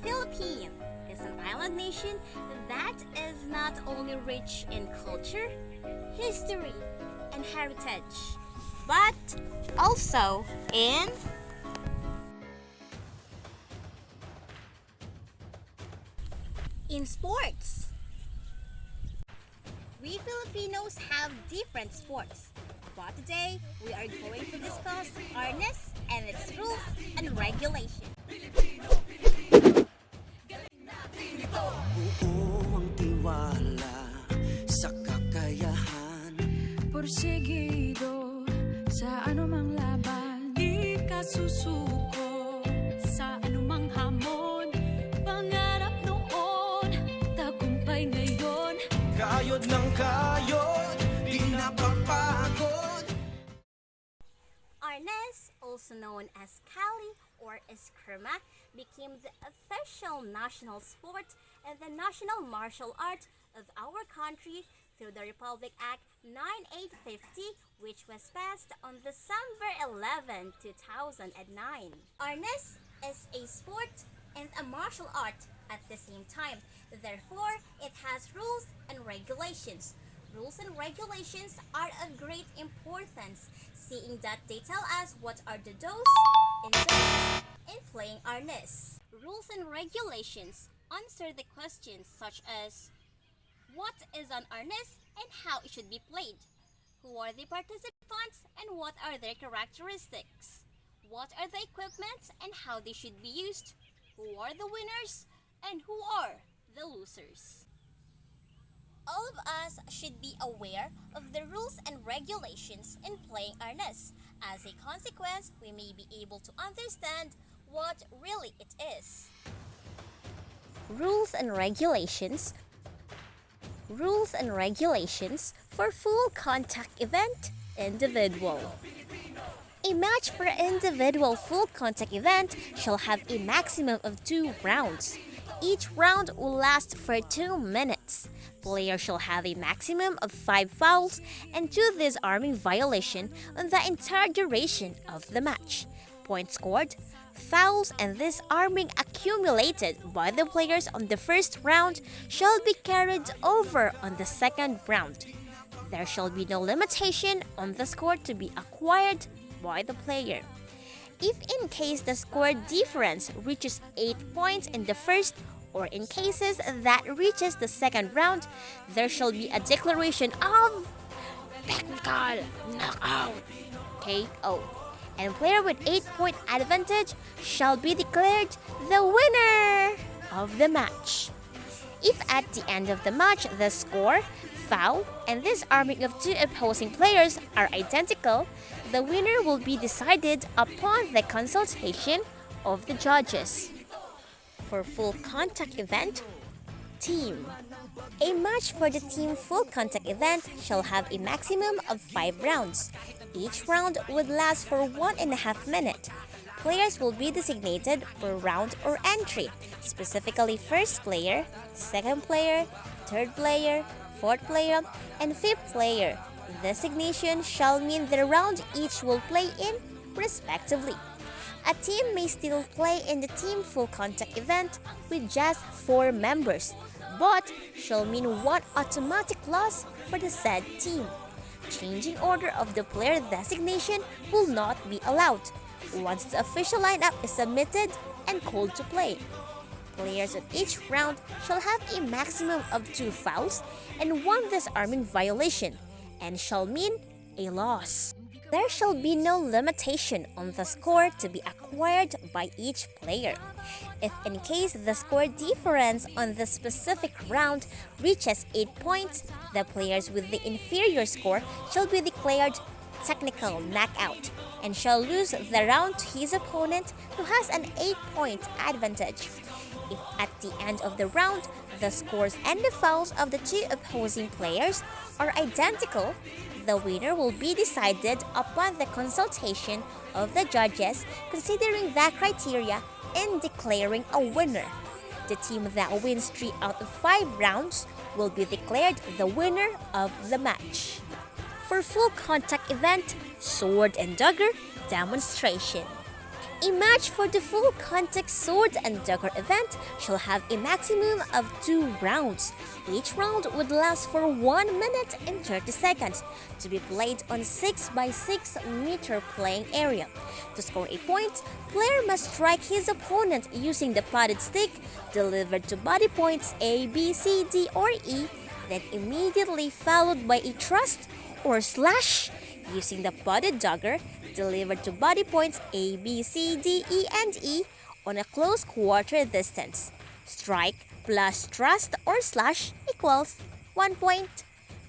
Philippines is an island nation that is not only rich in culture, history, and heritage, but also in sports. We Filipinos have different sports, but today we are going to discuss harness and its rules and regulations. Buo ang tiwala sa kakayahan. Porsigido sa anumang laban, di ka susuko sa anumang hamon. Pangarap noon, tagumpay ngayon. Kayod ng kayod, di napapagod. Arnes, also known as Kali or Eskrima, became the official national sport and the national martial art of our country through the Republic Act 9850, which was passed on December 11, 2009. Arnes is a sport and a martial art at the same time. Therefore, it has rules and regulations. Rules and regulations are of great importance, seeing that they tell us what are the do's and don'ts in playing arnes. Rules and regulations answer the questions such as what is an arnes and how it should be played, who are the participants and what are their characteristics, what are the equipment and how they should be used, who are the winners and who are the losers. All of us should be aware of the rules and regulations in playing arnes. As a consequence, we may be able to understand what really it is. Rules and regulations. Rules and regulations for full contact event individual. A match for individual full contact event shall have a maximum of 2 rounds. Each round will last for 2 minutes. Players shall have a maximum of 5 fouls and 2 disarming violation on the entire duration of the match. Points scored, fouls and disarming accumulated by the players on the first round shall be carried over on the second round. There shall be no limitation on the score to be acquired by the player. If in case the score difference reaches 8 points in the first or in cases that reaches the second round, there shall be a declaration of technical knockout KO. And player with 8-point advantage shall be declared the winner of the match. If at the end of the match the score, foul, and disarming of 2 opposing players are identical, the winner will be decided upon the consultation of the judges. For full contact event, team. A match for the team full contact event shall have a maximum of 5 rounds. Each round would last for 1.5 minutes. Players will be designated per round or entry, specifically first player, second player, third player, fourth player, and fifth player. Designation shall mean the round each will play in, respectively. A team may still play in the team full contact event with just 4 members, but shall mean 1 automatic loss for the said team. Changing order of the player designation will not be allowed once the official lineup is submitted and called to play. Players of each round shall have a maximum of 2 fouls and 1 disarming violation, and shall mean a loss. There shall be no limitation on the score to be acquired by each player. If in case the score difference on the specific round reaches 8 points, the players with the inferior score shall be declared technical knockout and shall lose the round to his opponent who has an 8-point advantage. If at the end of the round, the scores and the fouls of the 2 opposing players are identical, the winner will be decided upon the consultation of the judges considering that criteria in declaring a winner. The team that wins 3 out of 5 rounds will be declared the winner of the match. For full contact event, sword and dagger demonstration. A match for the full contact sword and dagger event shall have a maximum of 2 rounds. Each round would last for 1 minute and 30 seconds to be played on 6x6 meter playing area. To score a point, player must strike his opponent using the padded stick delivered to body points A, B, C, D, or E, then immediately followed by a thrust or slash using the padded dagger delivered to body points A, B, C, D, E, and E on a close quarter distance. Strike plus thrust or slash equals 1 point.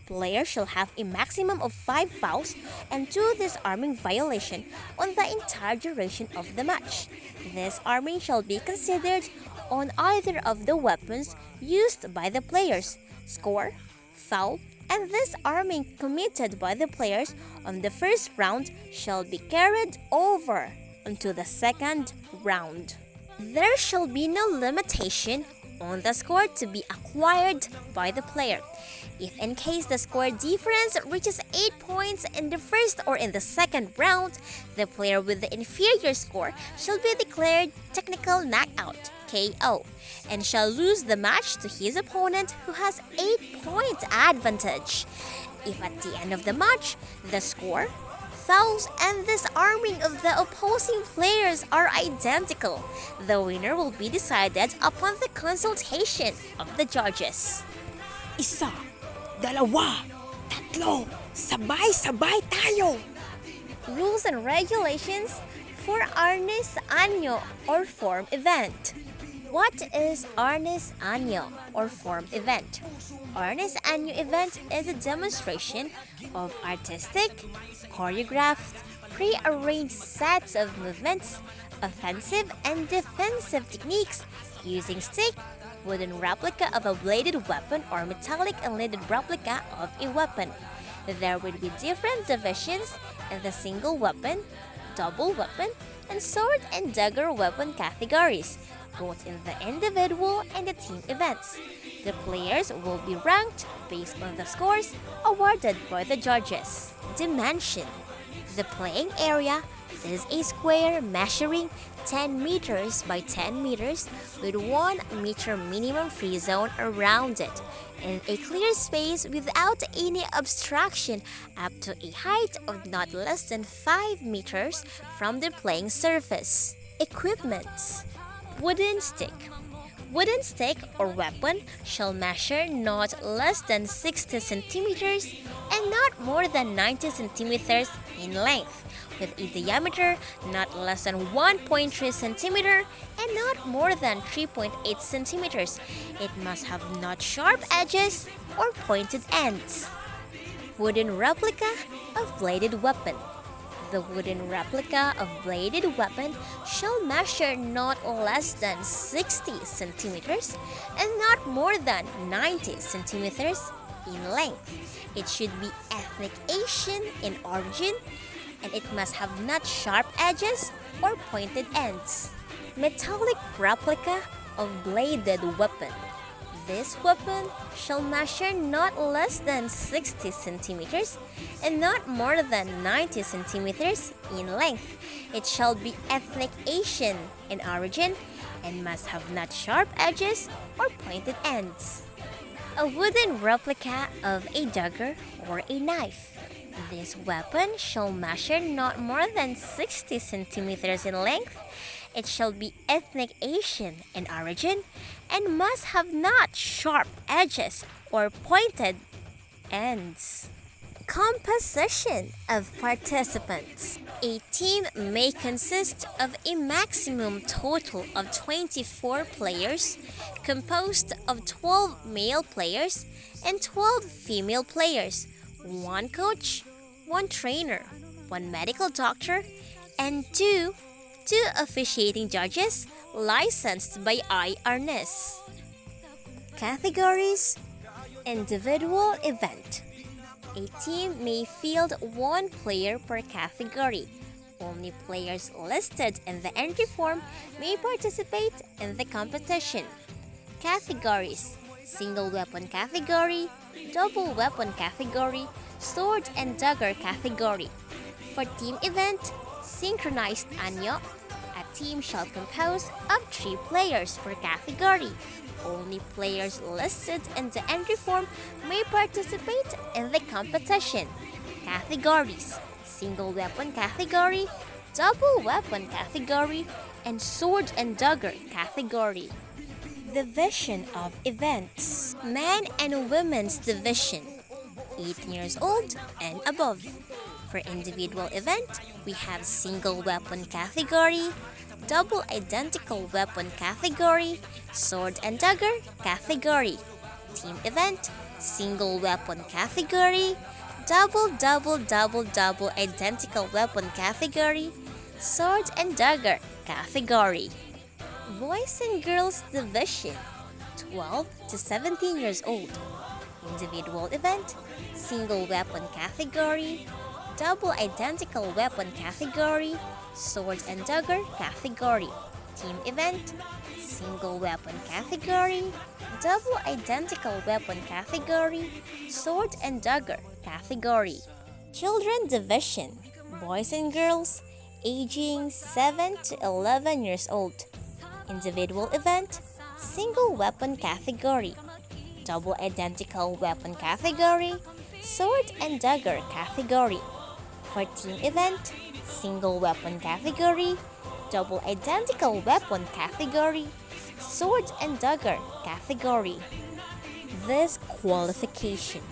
Player shall have a maximum of 5 fouls and 2 disarming violation on the entire duration of the match. Disarming shall be considered on either of the weapons used by the players. Score, foul, and disarming committed by the players on the first round shall be carried over into the second round. There shall be no limitation on the score to be acquired by the player. If in case the score difference reaches 8 points in the first or in the second round, the player with the inferior score shall be declared technical knockout KO and shall lose the match to his opponent who has 8-point advantage. If at the end of the match, the score, fouls, and disarming of the opposing players are identical, the winner will be decided upon the consultation of the judges. Isa, dalawa, tatlo, sabay-sabay tayo! Rules and regulations for Arnis Año or form event. What is Arnis Año or form event? Arnis Año event is a demonstration of artistic, choreographed, pre-arranged sets of movements, offensive and defensive techniques using stick, wooden replica of a bladed weapon or metallic and leaded replica of a weapon. There will be different divisions in the single weapon, double weapon, and sword and dagger weapon categories, both in the individual and the team events. The players will be ranked based on the scores awarded by the judges. Dimension. The playing area is a square measuring 10 meters by 10 meters with 1 meter minimum free zone around it and a clear space without any obstruction up to a height of not less than 5 meters from the playing surface. Equipments. Wooden stick. Wooden stick or weapon shall measure not less than 60 centimeters and not more than 90 centimeters in length, with a diameter not less than 1.3 centimeter and not more than 3.8 centimeters. It must have not sharp edges or pointed ends. Wooden replica of bladed weapon. The wooden replica of bladed weapon shall measure not less than 60 centimeters and not more than 90 centimeters in length. It should be ethnic Asian in origin and it must have not sharp edges or pointed ends. Metallic replica of bladed weapon. This weapon shall measure not less than 60 centimeters and not more than 90 centimeters in length. It shall be ethnic Asian in origin and must have not sharp edges or pointed ends. A wooden replica of a dagger or a knife. This weapon shall measure not more than 60 centimeters in length. It shall be ethnic Asian in origin and must have not sharp edges or pointed ends. Composition of participants. A team may consist of a maximum total of 24 players, composed of 12 male players and 12 female players, 1 coach, 1 trainer, 1 medical doctor, and 2 officiating judges licensed by IRNES. Categories. Individual event. A team may field 1 player per category. Only players listed in the entry form may participate in the competition. Categories. Single weapon category, double weapon category, sword and dagger category. For team event, synchronized anyo at team shall compose of 3 players per category. Only players listed in the entry form may participate in the competition. Categories: single weapon category, double weapon category, and sword and dagger category. Division of events: men and women's division, 18 years old and above. For individual event, we have single weapon category, double identical weapon category, sword and dagger category. Team event, single weapon category, double identical weapon category, sword and dagger category. Boys and girls division, 12 to 17 years old. Individual event, single weapon category, double identical weapon category, sword and dagger category. Team event, single weapon category, double identical weapon category, sword and dagger category. Children division, boys and girls, aging 7 to 11 years old. Individual event, single weapon category, double identical weapon category, sword and dagger category. For team event, single weapon category, double identical weapon category, sword and dagger category. This qualification: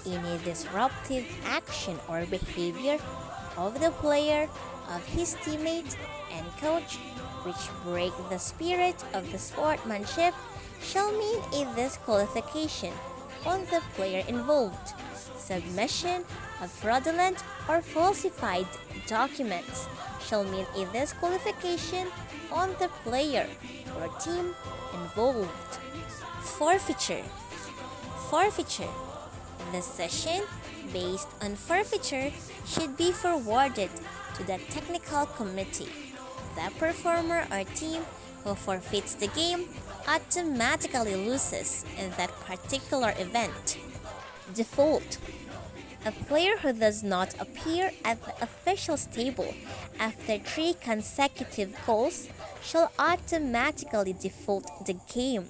any disruptive action or behavior of the player, of his teammate and coach, which break the spirit of the sportsmanship, shall mean a disqualification on the player involved. Submission of fraudulent or falsified documents shall mean a disqualification on the player or team involved. Forfeiture. Forfeiture. The session based on forfeiture should be forwarded to the technical committee. The performer or team who forfeits the game automatically loses in that particular event. Default. A player who does not appear at the official's table after 3 consecutive calls shall automatically default the game.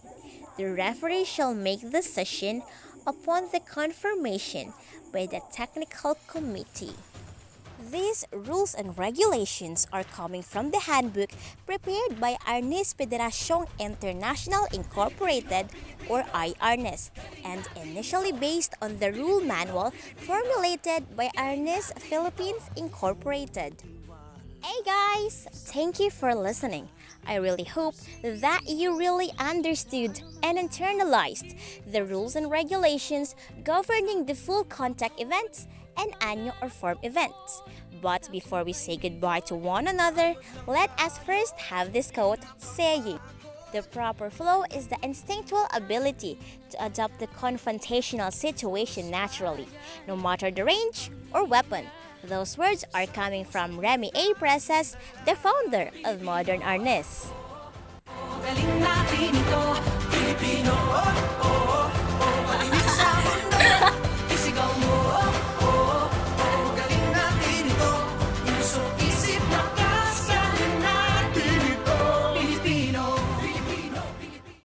The referee shall make the decision upon the confirmation by the technical committee. These rules and regulations are coming from the handbook prepared by Arnis Federación Internacional Incorporated or IARNES and initially based on the rule manual formulated by Arnis Philippines Incorporated. Hey guys! Thank you for listening. I really hope that you really understood and internalized the rules and regulations governing the full contact events and annual or form events. But before we say goodbye to one another, let us first have this quote saying, "The proper flow is the instinctual ability to adopt the confrontational situation naturally, no matter the range or weapon." Those words are coming from Remy A. Presas, the founder of Modern Arnis. Galing natin ito, Pilipino.